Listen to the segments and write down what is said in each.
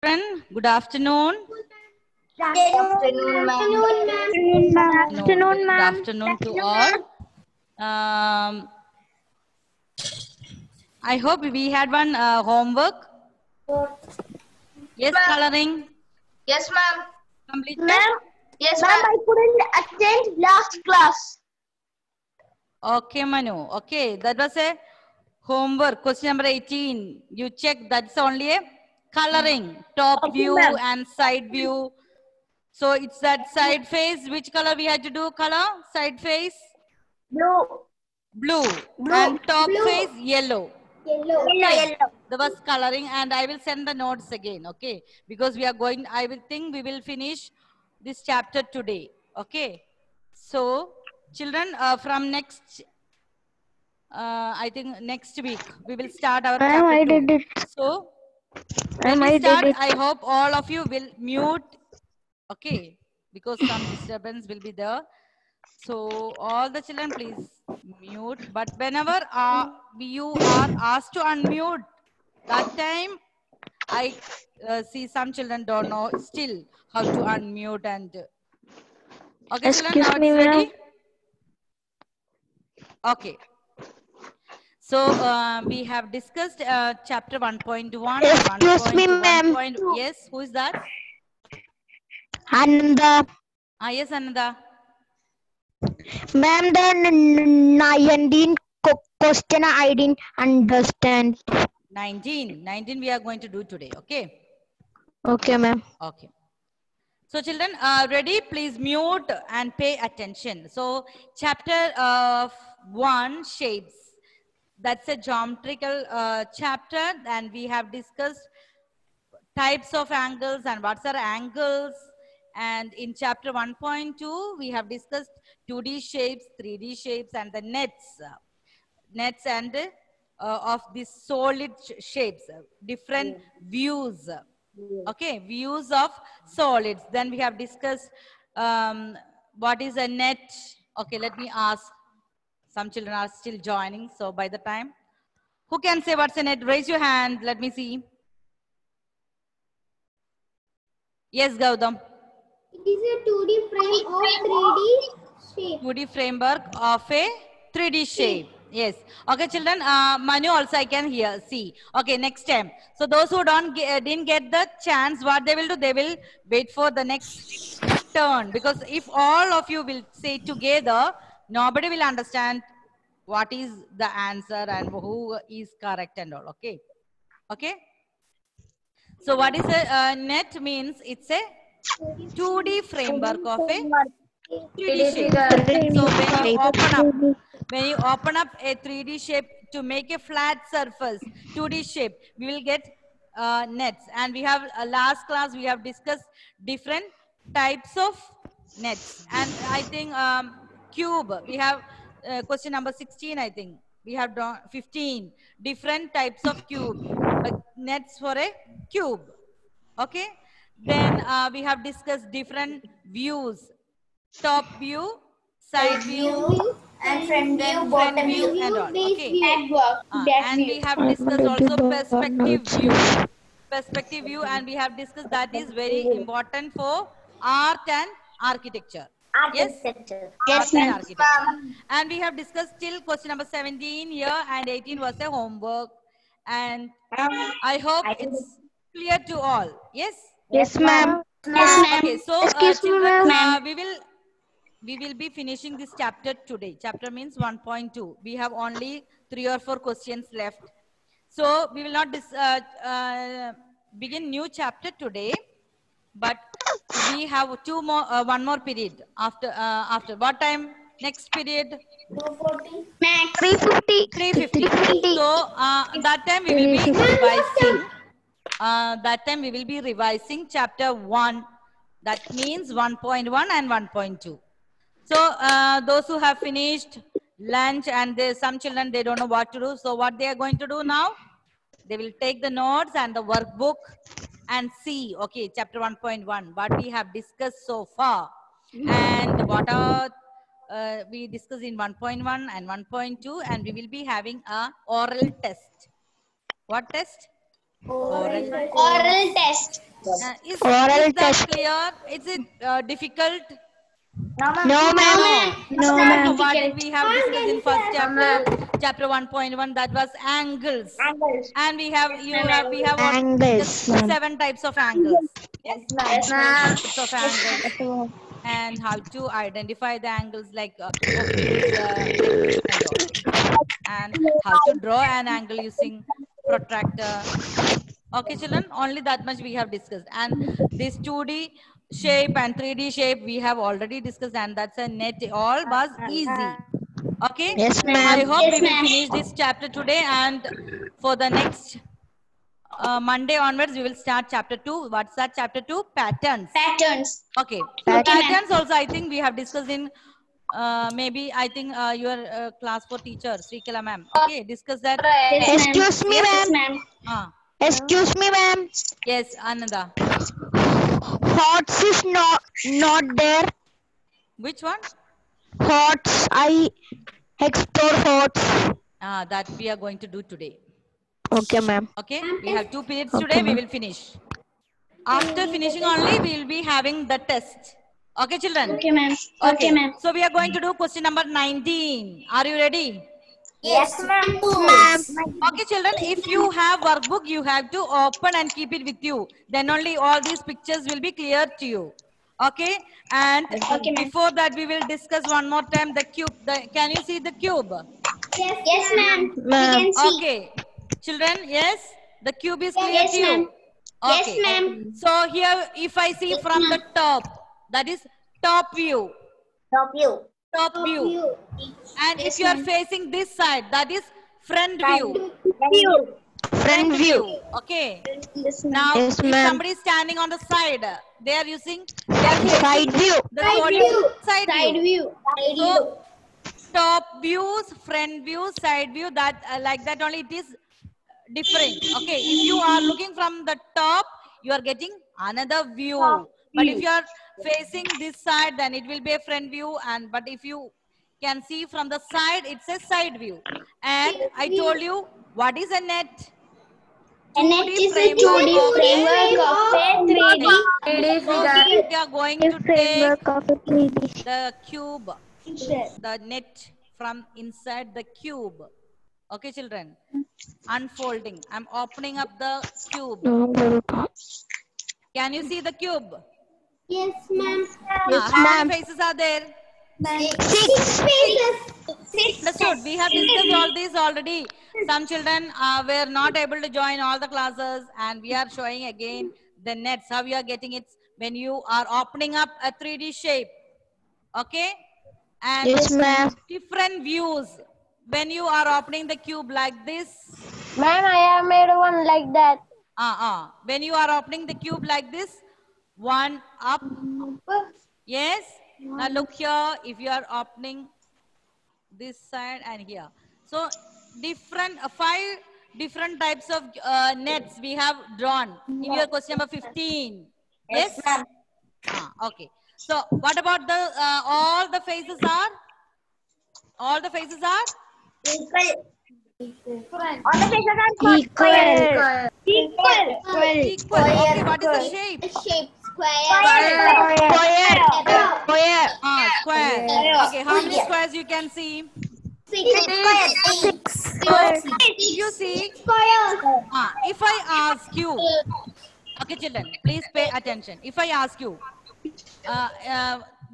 Good afternoon. Good afternoon, ma'am. Good afternoon to all. I hope we had one homework. Yes, coloring. Yes, ma'am. Completed? Yes, ma'am. I couldn't attend last class. Okay, Manu. Okay, that was a homework. Question number 18. You check, that's only a coloring. Top view and side view. So it's that side face. Which color we had to do? Color? Side face? Blue. And top face? Yellow. Yellow. There was coloring, and I will send the notes again, okay? Because we are going, I will think we will finish this chapter today, okay? So, children, from next, I think next week, we will start our chapter I 2. did it. So, when we start, I hope all of you will mute, okay? Because some disturbance will be there. So, all the children, please mute. But whenever you are asked to unmute, that time I see some children don't know still how to unmute and okay, children, now it's ready. Okay. So we have discussed chapter 1.1 and 1.1. Yes, who is that? Ananda. Yes, Ananda. Ma'am, the 19 question I didn't understand. 19 we are going to do today, okay? Okay, ma'am. Okay. So children, ready? Please mute and pay attention. So chapter 1, shapes. That's a geometrical chapter, and we have discussed types of angles and what's are angles. And in chapter 1.2, we have discussed 2D shapes, 3D shapes, and the nets and of these solid shapes, different views. Okay, views of solids. Then we have discussed what is a net. Okay, let me ask. Some children are still joining, so by the time, who can say what's a net? Raise your hand. Let me see. Yes, Gautam. It is a 2D frame of 3D shape. 2D framework of a 3D shape. Yes. Okay, children. Manu also I can hear. See. Okay, next time. So those who didn't get the chance, what they will do? They will wait for the next turn. Because if all of you will say together, nobody will understand what is the answer and who is correct and all. Okay. Okay. So what is a net means? It's a 2D framework of a 3D shape. So when you open up a 3D shape to make a flat surface, 2D shape, we will get nets. And we have last class we have discussed different types of nets. And I think cube, we have question number 16, I think. We have drawn 15 different types of cube, nets for a cube. Okay. Then we have discussed different views, top view, side view, and front view, front bottom view, view, and all. Okay. And we have I discussed wanted to also do perspective also. view. Perspective view, and we have discussed that is very important for art and architecture. Yes? Yes, Art and ma'am. architecture. And we have discussed till question number 17 here, and 18 was a homework. And I hope it's clear to all. Yes? Yes, ma'am. Okay, so Excuse me, children, ma'am. we will be finishing this chapter today. Chapter means 1.2. We have only 3 or 4 questions left. So we will not begin new chapter today, but we have one more period after what time? Next period? 350. 3:50. So that time we will be revising. That time we will be revising chapter 1. That means 1.1 and 1.2. So those who have finished lunch and some children, they don't know what to do. So what they are going to do now? They will take the notes and the workbook and see, okay, chapter 1.1, what we have discussed so far. And what are we discussed in 1.1 and 1.2, and we will be having a oral test. What test? Oral Oral test. Is Oral that test. clear? Is it difficult? No, ma'am. No, ma'am. So what did we have discussed in first chapter? Chapter 1.1, that was angles. And we have what? Angles, The ma'am. 7 types of angles. Yes, Yes, ma'am. types of angles. And how to identify the angles, like obtuse, and how to draw an angle using protractor. Okay, children, only that much we have discussed. And this 2D shape and 3D shape we have already discussed, and that's a net. All was easy. Okay. Yes, I ma'am. hope we will finish this chapter today, and for the next Monday onwards, we will start chapter 2. What's that? Chapter 2? Patterns. Patterns. Okay. Pattern. Patterns also, I think we have discussed in maybe, I think your class 4 teacher, Srikala ma'am. Okay, discuss that. Excuse me, Yes, ma'am. ma'am. Excuse me, ma'am. Yes, Ananda. Hots is not there. Which one? Hots. I explore hots. That we are going to do today. Okay, ma'am. Okay, we have 2 periods Okay, today. We ma'am. will finish. After finishing only, we will be having the test. Okay, children? Okay, ma'am. Okay, ma'am. So we are going to do question number 19. Are you ready? Yes, ma'am. Okay, children, if you have workbook, you have to open and keep it with you. Then only all these pictures will be clear to you. Okay, and Okay, ma'am. before that, we will discuss one more time the cube. Can you see the cube? Yes, ma'am. We Ma'am. can see. Okay, children, yes, the cube is clear Yes, to you. ma'am. Yes, Okay. ma'am. So here, if I see from the top, that is top view. Top view. Top view. And if you are facing this side, that is front view. Front view. Okay. Yes, Now, Yes, if ma'am. somebody is standing on the side, they are facing Side view. the coordinate side Side view. view. So, top views, front view, side view, that like that only it is different. Okay, if you are looking from the top, you are getting another view. But if you are facing this side, then it will be a front view. And but if you can see from the side, it's a side view. And I told you, what is a net? And it 2D is a framework 2D of a framework of a 3D. So here we are going to take Framework of a 3D. the cube, the net from inside the cube. Okay, children. Unfolding. I'm opening up the cube. Can you see the cube? Yes, ma'am. Yes, How ma'am. many faces are there? 6 pages. Understood. We have discussed all this already. Some children were not able to join all the classes, and we are showing again the nets. How you are getting it when you are opening up a 3D shape. Okay? And Yes, ma'am. different views. When you are opening the cube like this. Ma'am, I have made one like that. When you are opening the cube like this, one up. Yes? Now look here, if you are opening this side and here. So different 5 different types of nets we have drawn in your question number 15. Yes? Okay. So what about the all the faces are? All the faces are? All the faces are Equal. Equal. Okay, what is the shape? Shape Square. Square. Square. Okay, how many squares you can see? 6. You see, Square. if I ask you, okay children, please pay attention. If I ask you,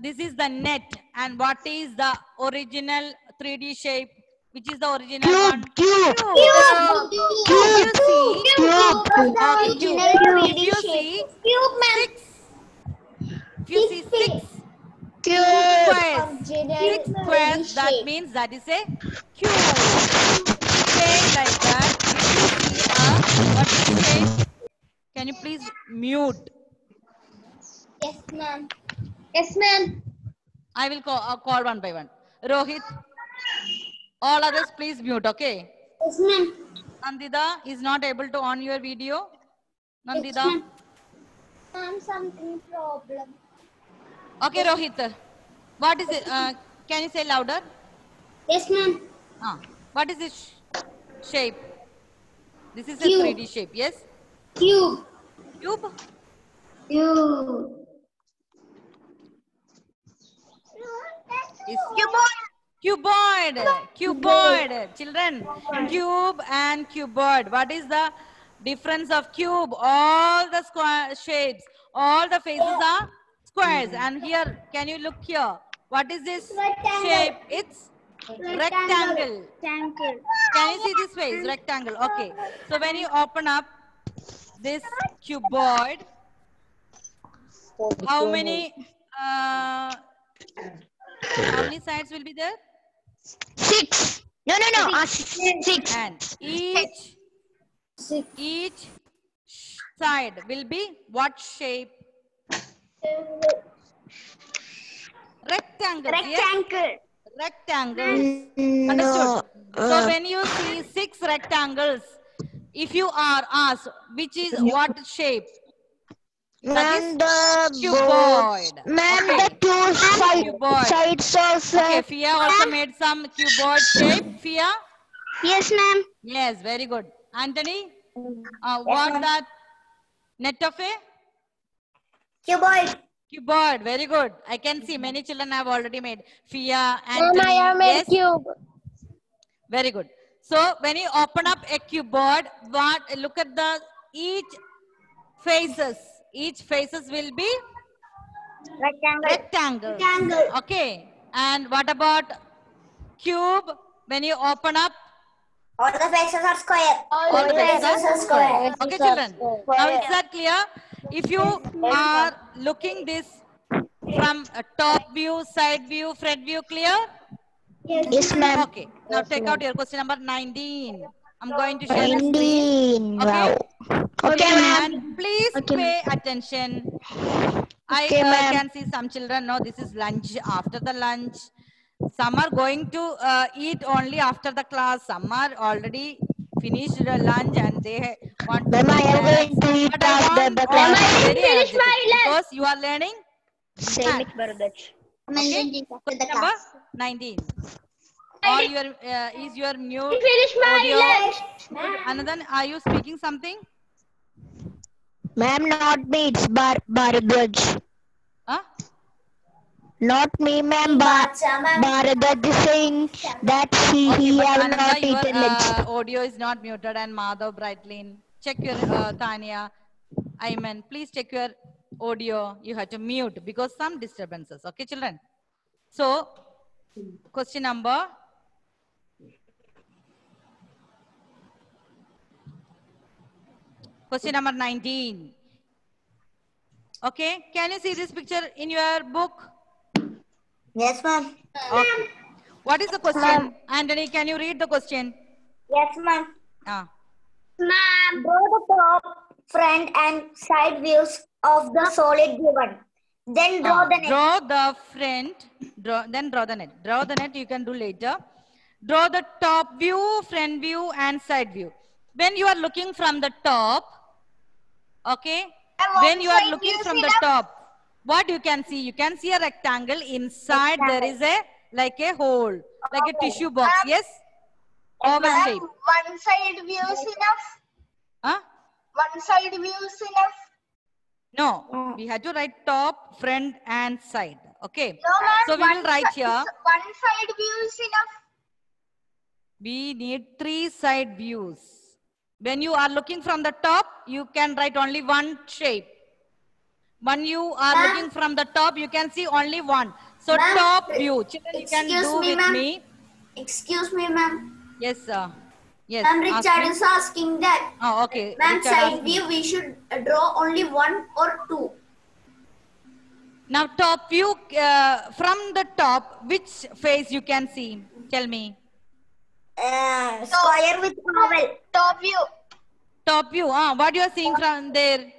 this is the net and what is the original 3D shape? Which is the original one? Cube. You see, Cube. okay, cube. If you see Cube, ma'am. 6, if you see 6 Cube. squares, 6 squares, that means that is a cube. Same like that. If you see what is the shape? Can you please mute? Yes, ma'am. Yes, ma'am. I will call one by one. Rohit, all others please mute, okay? Yes, ma'am. Nandita is not able to on your video. Nandita. Ma'am, something problem. Okay, Rohit. What is it? Can you say louder? Yes, ma'am. What is this shape? This is a Cube. 3D shape, yes? Cube. Cube? U. Is cuboid. Cuboid. Children, cube and cuboid. What is the difference of cube? All the square shapes, all the faces are squares. And here, can you look here? What is this shape? It's rectangle. Can you see this face? Rectangle. Okay. So when you open up this cuboid, how many sides will be there? 6. No. 6. And each side will be what shape? Rectangle. Yes? Rectangles. Understood? So when you see 6 rectangles, if you are asked which is what shape? Ma'am, cuboid. Ma'am, Okay. the two Cuboid. sides also. Okay, Fia also made some cuboid shape. Fia? Yes, ma'am. Yes, very good. Anthony? What that? Netofe? Cuboid. Cuboid, very good. I can see many children have already made. Fia, Ma'am, Anthony, I have made yes? cube. Very good. So when you open up a cuboid, look at the each faces. Each faces will be rectangle. Okay. And what about cube? When you open up, All the faces are square. all the faces are square. okay, children. Now is that clear? If you are looking this from a top view, side view, front view, clear? Yes, ma'am. Okay. Now take out your question number 19. I'm going to share the screen. 19. Wow. Okay, ma'am. And please pay attention. I can see some children know this is lunch, after the lunch. Some are going to eat only after the class. Some are already finished the lunch and they want to Ma'am, I am relax. going to eat But I after want the all class. of you very energetic because you are learning. Same it, Bharadaj. Okay. Question number 19. Or your is your mute Finish my audio? Another, are you speaking something? Ma'am, not me. It's Bharadaj. Huh? Not me, ma'am. Bharadaj is saying that he have not Ananda, eaten lunch. your audio is not muted, and Madhav, Brightlin, check your Tanya, Ayman, please check your audio. You have to mute because some disturbances. Okay, children. So, question number. Question number 19. Okay, can you see this picture in your book? Yes, ma'am. Okay. What is the question? Anthony, can you read the question? Yes, ma'am. Ma'am. Draw the top, front, and side views of the solid given. Then draw the net. Draw the front, then draw the net. Draw the net you can do later. Draw the top view, front view, and side view. When you are looking from the top, okay, when you are looking from the top, what you can see? You can see a rectangle. Inside there is a like a hole, like a tissue box. Yes? Oval shape. One side view is enough. Huh? One side view is enough. No, we had to write top, front, and side. Okay. No, ma'am. So we will write here. One side view is enough. We need 3 side views. When you are looking from the top, you can write only one shape. When you are looking from the top, you can see only one. So top view. Children, you can do with me. Excuse me, ma'am. Yes, sir. Yes. Ma'am, Richard is asking that. Oh, okay. Ma'am, Richard side asked view, we should draw only 1 or 2. Now, top view, from the top, which face you can see? Tell me. Square with oval. Top view. Top view. What you are seeing from there?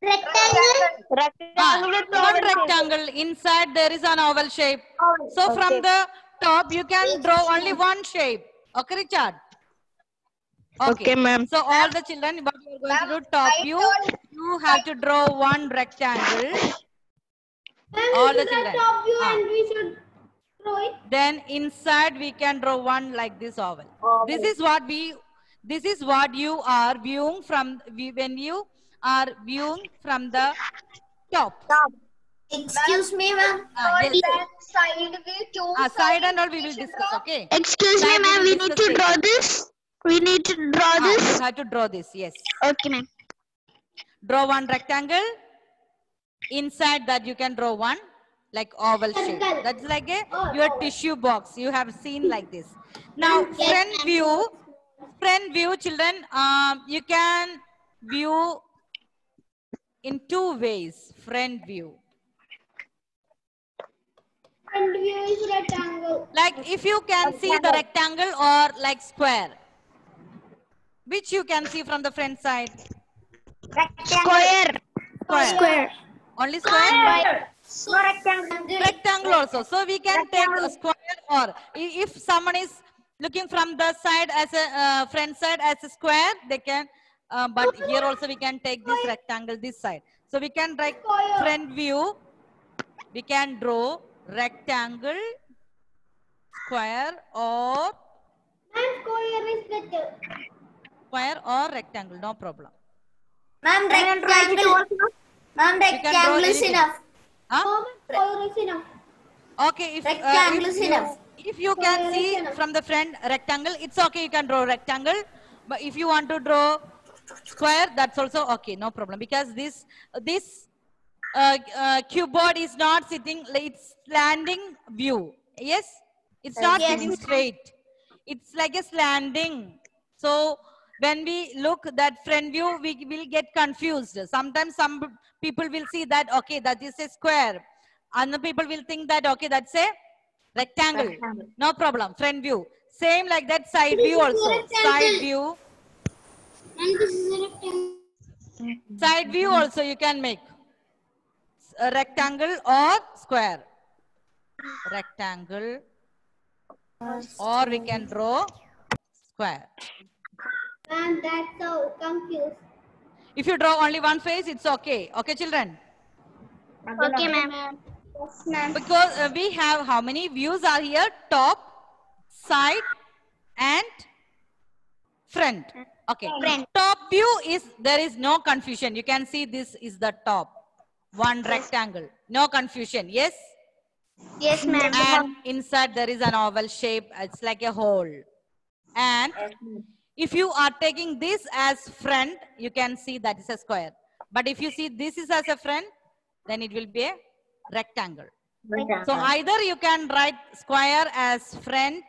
Rectangle. One rectangle. Inside there is an oval shape. So from the top, you can draw only one shape. Okay, Richard? Okay, ma'am. So all the children, what you are going to do, top view, you have to draw one rectangle. All the children. Top view and we should draw it. Then inside we can draw one like this oval. This is what you are viewing from when you are viewing from the top. Excuse me, ma'am. Yes. Side view, two Side and all we will discuss, okay? Excuse me, Side ma'am. will We need discuss to draw later. this. We need to draw You this. have to draw this, yes. Okay, ma'am. Draw one rectangle. Inside that you can draw one like oval shape. Circle. That's like a Oh, your oval. tissue box. You have seen like this. Now front view, children. You can view in two ways. Front view. Front view is rectangle. Like if you can see the rectangle or like square. Which you can see from the front side? Square. Square. Only square? No rectangle. Rectangle also. So we can take a square, or if someone is looking from the side as a front side as a square, they can, but here also we can take this rectangle this side. So we can write front view. We can draw rectangle, square or square or rectangle, no problem. Ma'am, rectangle. Ma'am, rectangle is anything. enough. Huh? Okay, Rectangle is enough. if you can see from the front rectangle, it's okay, you can draw rectangle. But if you want to draw square, that's also okay, no problem. Because this cuboid is not sitting, it's slanting view. Yes, it's not sitting straight. It's like a slanting. So when we look that front view, we will get confused. Sometimes some people will see that, okay, that is a square. Other people will think that, okay, that's a rectangle. No problem. Front view. Same like that, side view also. Side view. And this is a rectangle. Side view also you can make. A rectangle or square. Rectangle. Or we can draw square. And that's so confused. If you draw only one face, it's okay. Okay, children? Okay, ma'am. Yes, ma'am. Because we have how many views are here? Top, side, and front. Okay. Front. Top view is, there is no confusion. You can see this is the top. One rectangle. No confusion. Yes? Yes, ma'am. And inside there is an oval shape. It's like a hole. And if you are taking this as front, you can see that is a square. But if you see this is as a front, then it will be a rectangle. So either you can write square as front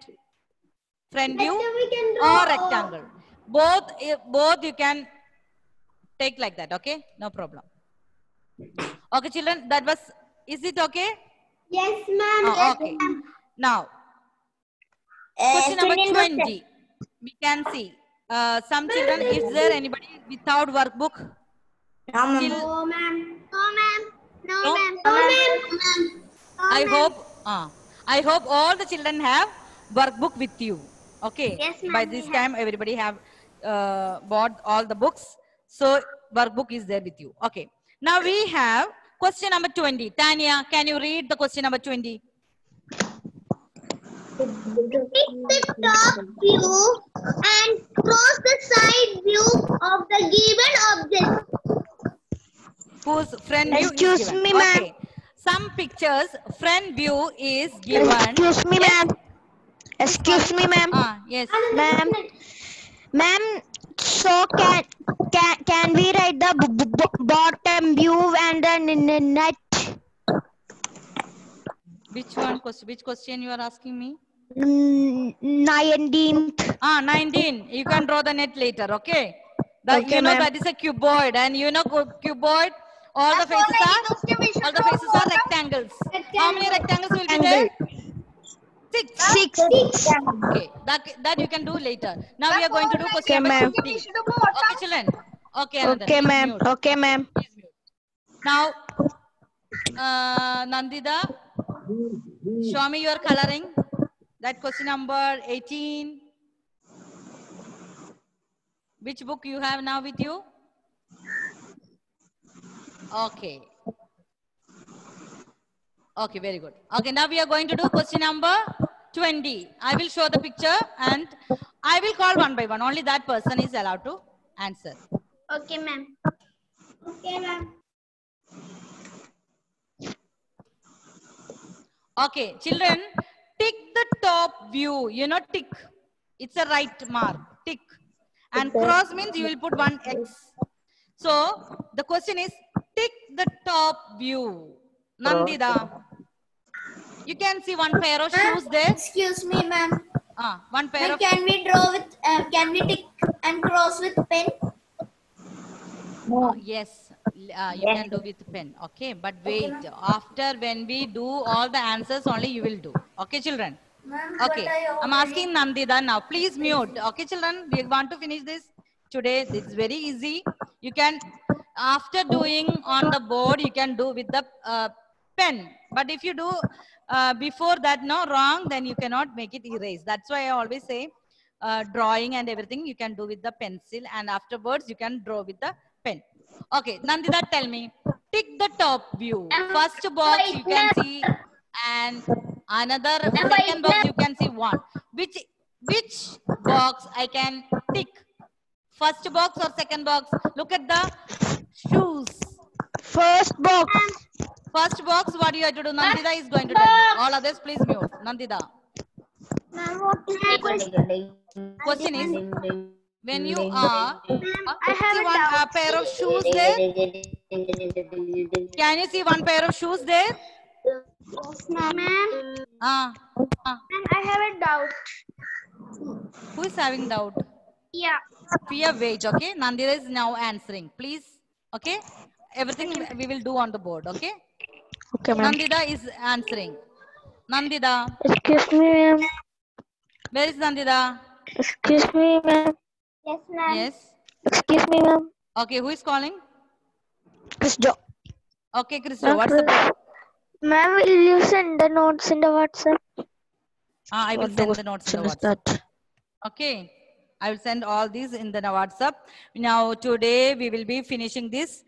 view we can or draw rectangle. Both you can take like that. Okay, no problem. Okay, children, that was, is it okay? Yes, ma'am. Oh, okay. Now, question number 20. We can see some children. Is there anybody without workbook? Still, No, ma'am. No, ma'am. No, No? ma'am. No, ma'am. I hope all the children have workbook with you. Okay. Yes, ma'am, By this time, everybody have bought all the books. So workbook is there with you. Okay. Now we have question number 20. Tanya, can you read the question number 20? Pick the top view and cross the side view of the given object. Whose front view Excuse is given? me, ma'am. Okay. Some pictures front view is given. Excuse me, ma'am. Excuse me, ma'am. Yes. Ma'am. Ma'am, so can we write the bottom view and the net? Which one question? Which question you are asking me? 19th. 19. You can draw the net later. Okay. Okay, you know ma'am. that is a cuboid, and you know cuboid. All the faces are rectangles. How many rectangles will be there? 6. 6. Okay. That you can do later. Now we are going to do question Okay, number ma'am. 20. Okay, children. Okay, Ananda, Okay, please ma'am. mute. Okay, ma'am. Please mute. Now, Nandita, show me your coloring. That question number 18. Which book you have now with you? Okay. Okay, very good. Okay, now we are going to do question number 20. I will show the picture and I will call one by one. Only that person is allowed to answer. Okay, ma'am. Okay, ma'am. Okay, children, tick the top view. You know, tick. It's a right mark. Tick. And cross means you will put one X. So the question is, tick the top view. Nandida, you can see one pair of shoes there. Excuse me, ma'am. One pair of. Can we draw with? Can we tick and cross with pen? Yes, you can do with pen. Okay, but wait. After when we do all the answers, only you will do. Okay, children. Okay, I'm asking Nandida now. Please mute. Okay, children, we want to finish this today. It's very easy. You can, after doing on the board, you can do with the pen. But if you do before that, no, wrong, then you cannot make it erase. That's why I always say drawing and everything you can do with the pencil, and afterwards you can draw with the pen. Okay, Nandida, tell me. Tick the top view. First box you can see, and another second box you can see one. Which box I can tick? First box or second box? Look at the shoes. First box. First box, what you have to do? Nandida is going to tell me. All others, please mute. Nandida. Question is, when you are, see one pair of shoes there? Can you see one pair of shoes there? Ma'am, Ah, I have a doubt. who is having doubt? Yeah. Pia, wait, okay? Nandida is now answering. Please, okay? Everything we will do on the board, okay? Okay, ma'am. Nandida is answering. Nandida. Excuse me, ma'am. Where is Nandida? Excuse me, ma'am. Yes, ma'am. Yes. Excuse me, ma'am. Okay, who is calling? Christo. Okay, Christo, what's the problem? Ma'am, will you send the notes in the WhatsApp? I will send the notes in the WhatsApp. Okay, I will send all these in the WhatsApp. Now, today we will be finishing this.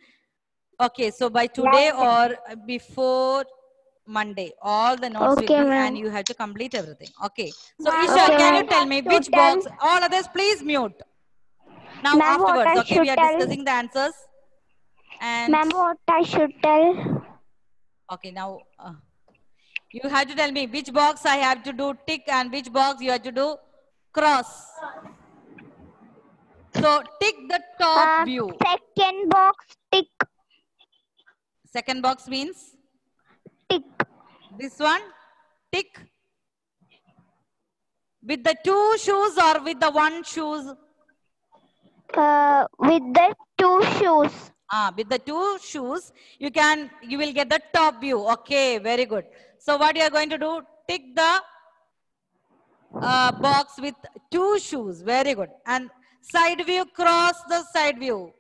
Okay, so by today or before Monday, all the notes will be, and you have to complete everything. Okay, so Isha, can you tell me which box? All others, please mute. Now, afterwards, okay, we are discussing the answers. And Ma'am, what I should tell? okay, now you have to tell me which box I have to do tick and which box you have to do cross. So tick the top view. Second box, tick. Second box means Tick. this one, tick. With the two shoes or with the one shoes? With the two shoes. With the two shoes, you will get the top view. Okay, very good. So what you are going to do? Tick the box with two shoes. Very good. And side view, cross the side view.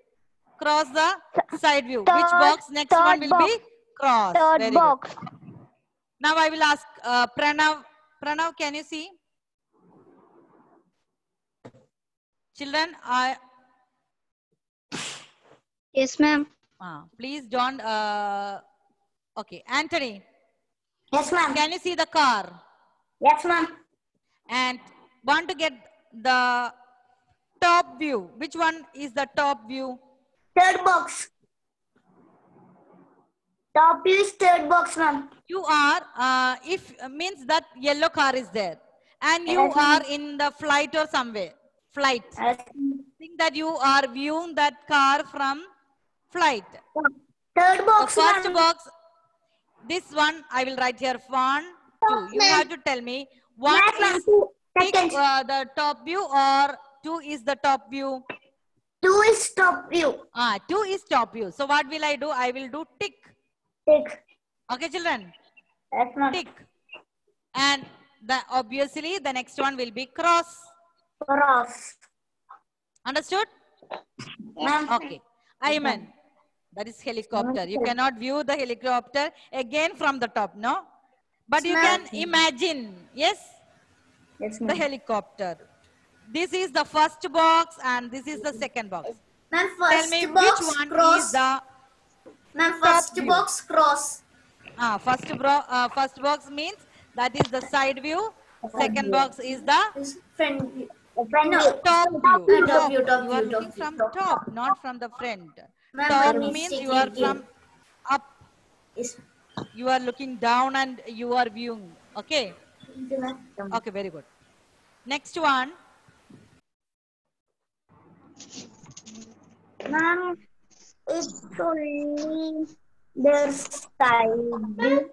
Cross the side view. Which box? Next one will be cross. Third box. Good. Now I will ask Pranav. Pranav, can you see? Children, Yes, ma'am. please don't. Okay, Anthony. Yes, ma'am. Can you see the car? Yes, ma'am. And want to get the top view. Which one is the top view? Third box. Top view is third box, ma'am. You are, if means that yellow car is there. And you are in the flight or somewhere. Flight. Think that you are viewing that car from flight. Third box, The first ma'am. box, this one, I will write here 1, 2. You have to tell me, 1 Yes, ma'am. is Two seconds. the top view or 2 is the top view? 2 is top view. 2 is top view. So what will I do? I will do tick. Tick. Okay, children? Yes, ma'am. Tick. And obviously, the next one will be cross. Cross. Understood? Ma'am. Okay. Ayman. That is helicopter. You cannot view the helicopter again from the top, no? But you can imagine, yes? Yes, The ma'am. helicopter. This is the first box and this is the second box. Ma'am, Tell first me box which one cross. is the Ma'am, first view. box cross. first box means that is the side view. Second box is the Is front view. Front No. view. top view. Top view, top You are view, looking top from view. top, not from the front. Top means you are from up. Yes. You are looking down and you are viewing. Okay. Okay, very good. Next one. Ma'am, it's only their side. Ma'am,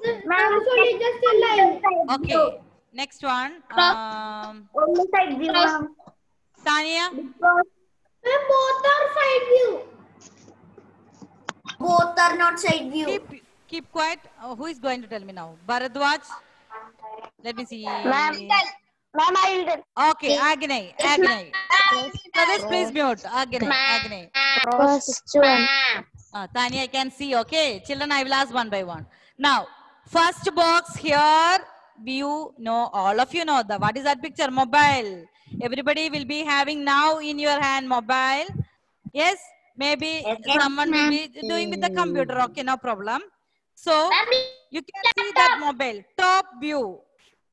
It's only just a line. Okay. Next one. Only side view, ma'am. Tanya. Because Ma'am, both are side view. both are not side view. Keep quiet. Who is going to tell me now? Bharadwaj. Let me see. Ma'am, I will tell. Okay, Agni. Brothers, please mute. Agni. First one. Tanya, I can see. Okay, children, I will ask one by one. Now, first box here. All of you know what is that picture? Mobile. Everybody will be having now in your hand mobile. Yes, maybe someone will be doing with the computer. Okay, no problem. So you can see that mobile top view.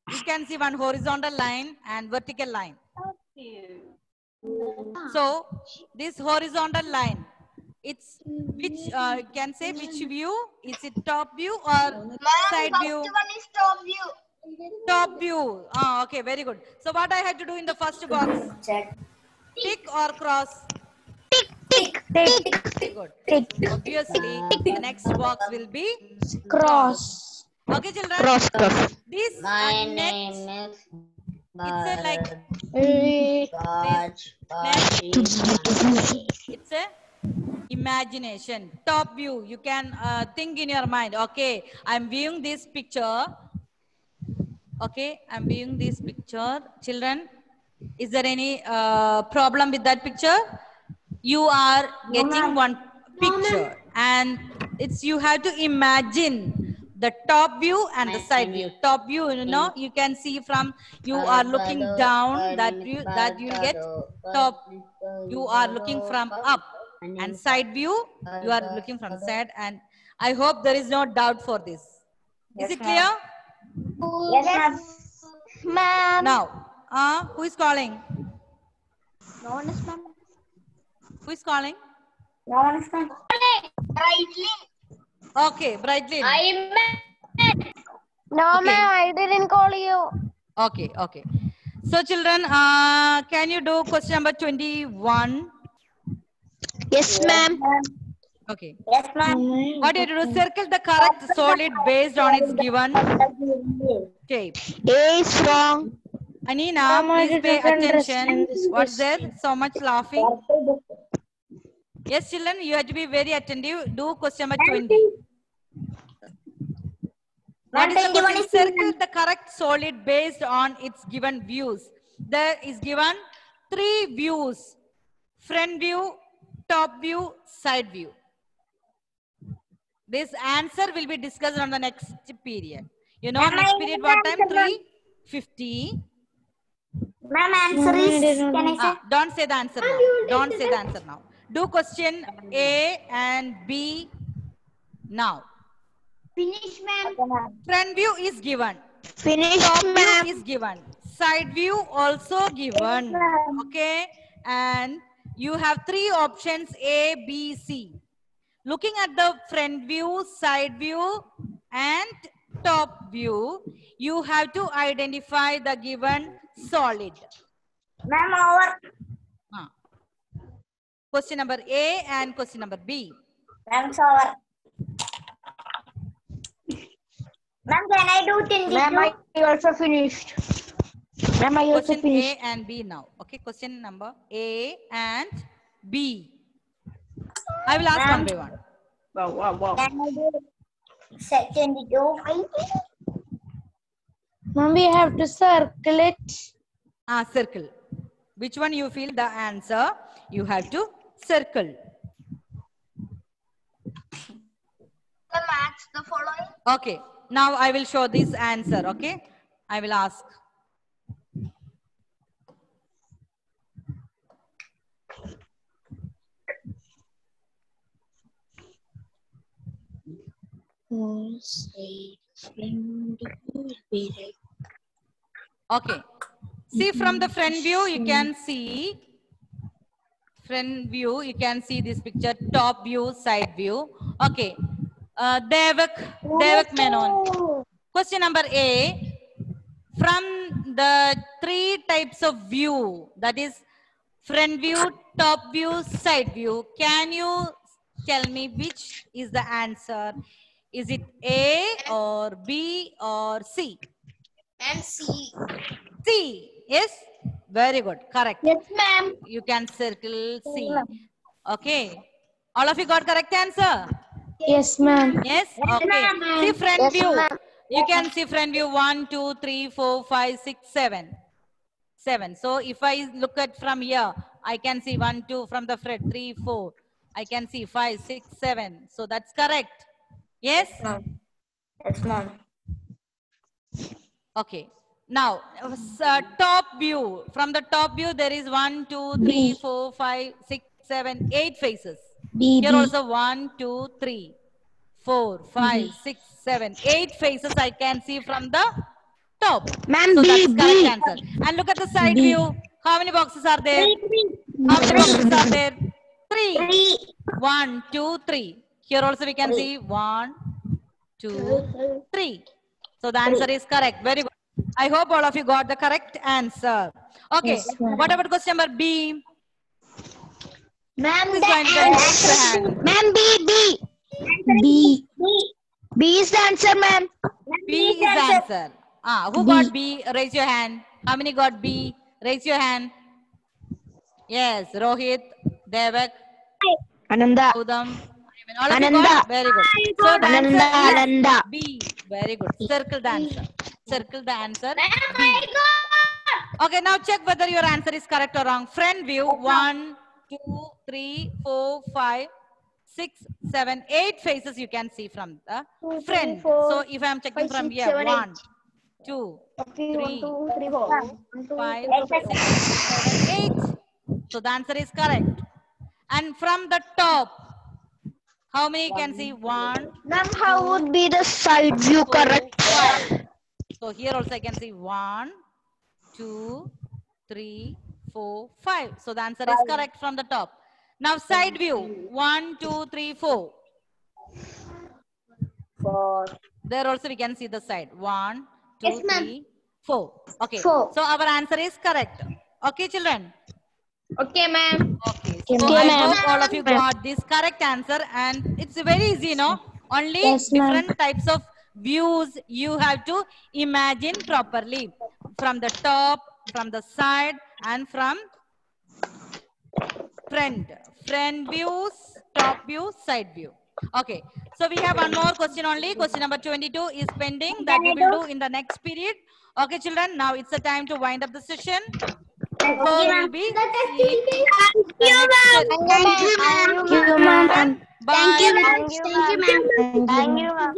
You can see one horizontal line and vertical line. So this horizontal line, it's which you can say which view? Is it top view or side view? One is top view. Top view. Okay, very good. So what I had to do in the first box? Tick or cross? Tick. Very good. Obviously, the next box will be Cross. okay, children. Cross. This My next, name is it's a like it's a imagination. Top view. You can think in your mind. Okay, I'm viewing this picture. Okay, I'm viewing this picture. Children, is there any problem with that picture? You are getting one picture and it's you have to imagine the top view and the side view. Top view, you can see from you are looking down, that view that you will get top. You are looking from up, and side view you are looking from side. And I hope there is no doubt for this. Is it clear? Yes, Ma'am. Now, who is calling? No one is ma'am. Who is calling? ma'am. Okay, Brightlin. No, Okay. ma'am, I didn't call you. Okay. So children, can you do question number 21? Yes, ma'am. Okay. Yes, ma'am. What do you do? Circle the correct solid based on its given shape. A is wrong. Anina, please pay attention. What's there? So much laughing. Yes, children, you have to be very attentive. Do question number 20. What is the question? Circle the correct solid based on its given views. There is given 3 views. Front view, top view, side view. This answer will be discussed on the next period. You know, next period what time? 3:50. Ma'am, answer is, can I say? Don't say the answer now. Don't say the answer now. Do question A and B now. Finish, ma'am. Front view is given. Finish, Top view ma'am. is given. Side view also given. Okay. And you have 3 options A, B, C. Looking at the front view, side view and top view, you have to identify the given solid. Ma'am, over. Question number A and question number B. Ma'am, over. Ma'am, can I do 22? Ma'am, I also finished. Ma'am, I also Question finished. A and B now. Okay, question number A and B. I will ask one by one. Can I do 22? Ma'am, we have to circle it. Circle. Which one you feel the answer? You have to circle. Match the following. Okay. Now I will show this answer. Okay. I will ask. Okay. See from the front view, you can see front view, you can see this picture, top view, side view. Okay. Devak Menon. Question number A. From the 3 types of view, that is front view, top view, side view, can you tell me which is the answer? Is it A or B or C? And C. C. Yes? Very good. Correct. Yes, ma'am. You can circle C. Okay. All of you got correct answer? Yes, ma'am. Yes? Okay. ma'am. See front Yes, view. ma'am. You can see front view 1, 2, 3, 4, 5, 6, 7. 7. So if I look at from here, I can see 1, 2 from the front, 3, 4. I can see 5, 6, 7. So that's correct. Yes? Yes, ma'am. Okay. Now, top view. From the top view, there is 1, 2, 3, 4, 5, 6, 7, 8 faces. Here also 1, 2, 3, 4, 5, 6, 7, 8 faces I can see from the top. Ma'am, So B, that's correct B. answer. And look at the side view. How many boxes are there? How many boxes are there? 3. 1, 2, 3. Here also we can see 1, 2, 3. So the answer is correct. Very good. I hope all of you got the correct answer. Okay. What about question number B? Ma'am, Who is going to raise their hand? Ma'am, B. B is the answer, ma'am. B is the answer. Who got B? Raise your hand. How many got B? Raise your hand. Yes, Rohit, Devak, Ananda. Udam. All of you Ananda. got? Very good. So the Ananda, answer is Ananda. B. Very good. Circle the answer. Circle the answer. B. Okay, now check whether your answer is correct or wrong. Front view 1, 2, 3, 4, 5, 6, 7, 8 faces you can see from the front. So if I am checking from here, 1, 2, 3, 4, 5, 6, 7, 8. So the answer is correct. And from the top, how many you can see? 1, Ma'am, how would be the side view 4, correct? 5. So here also I can see 1, 2, 3, 4, 5. So the answer is correct from the top. Now side view 1, 2, 3, 4. 4. There also we can see the side 1, 2, Yes, ma'am. 3, 4. Okay. 4. So our answer is correct. Okay, children. Okay, ma'am. Okay. So Okay, I ma'am. hope all of you got this correct answer, and it's very easy, no? Only Yes, ma'am. different types of views you have to imagine properly. From the top, from the side, and from front. Front views, top view, side view. Okay. So we have one more question only. Question number 22 is pending that we will do in the next period. Okay, children. Now it's the time to wind up the session. Before we'll be seeing the next Thank you, ma'am. Bye. Thank you, ma'am. Thank you, ma'am. Thank you, ma'am.